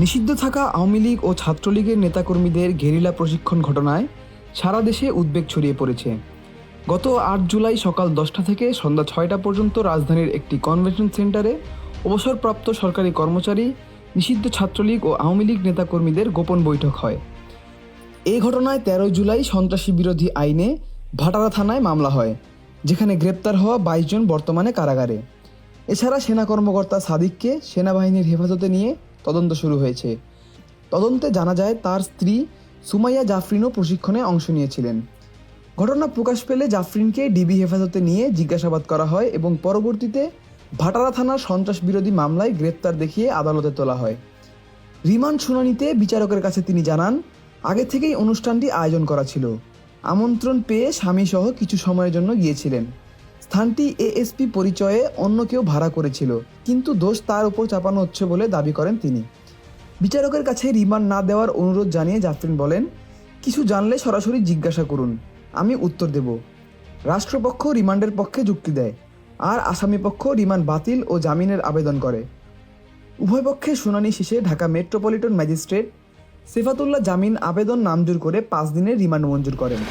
নিষিদ্ধ থাকা আওয়ামী লীগ ও ছাত্রলীগের নেতাকর্মীদের গেরিলা প্রশিক্ষণ ঘটনায় সারা দেশে উদ্বেগ ছড়িয়ে পড়েছে। গত ৮ জুলাই সকাল 10টা থেকে সন্ধ্যা 6টা পর্যন্ত রাজধানীর একটি কনভেনশন সেন্টারে অবসরপ্রাপ্ত সরকারি কর্মচারী, নিষিদ্ধ ছাত্রলীগ ও আওয়ামী লীগ নেতাকর্মীদের গোপন বৈঠক হয়। এই ঘটনায় 13 জুলাই সন্ত্রাসী বিরোধী আইনে ভাটারা থানায় মামলা হয়, যেখানে গ্রেপ্তার হওয়া 22 জন বর্তমানে কারাগারে। এছাড়া সেনা কর্মকর্তা সাদিককে সেনাবাহিনীর হেফাজতে নিয়ে তদন্ত শুরু হয়েছে। তদন্তে জানা যায় তার স্ত্রী সুমাইয়া জাফরিনও প্রশিক্ষণে অংশ নিয়েছিলেন। ঘটনা প্রকাশ পেলে জাফরিনকে ডিবি হেফাজতে নিয়ে জিজ্ঞাসাবাদ করা হয় এবং পরবর্তীতে ভাটারা থানার সন্ত্রাস বিরোধী মামলায় গ্রেপ্তার দেখিয়ে আদালতে তোলা হয়। রিমান্ড শুনানিতে বিচারকের কাছে তিনি জানান, আগে থেকেই অনুষ্ঠানটি আয়োজন করা ছিল। আমন্ত্রণ পেয়ে স্বামীসহ কিছু সময়ের জন্য গিয়েছিলেন। স্থানটি এএসপি পরিচয়ে অন্য কেউ ভাড়া করেছিল, কিন্তু দোষ তার উপর চাপানো হচ্ছে বলে দাবি করেন তিনি। বিচারকের কাছে রিমান্ড না দেওয়ার অনুরোধ জানিয়ে জাফরিন বলেন, কিছু জানলে সরাসরি জিজ্ঞাসা করুন, আমি উত্তর দেব। রাষ্ট্রপক্ষ রিমান্ডের পক্ষে যুক্তি দেয়, আর আসামিপক্ষ রিমান্ড বাতিল ও জামিনের আবেদন করে। উভয় পক্ষের শুনানি শেষে ঢাকা মেট্রোপলিটন ম্যাজিস্ট্রেট সেফাতুল্লাহ জামিন আবেদন নামঞ্জুর করে 5 দিনের রিমান্ড মঞ্জুর করেন।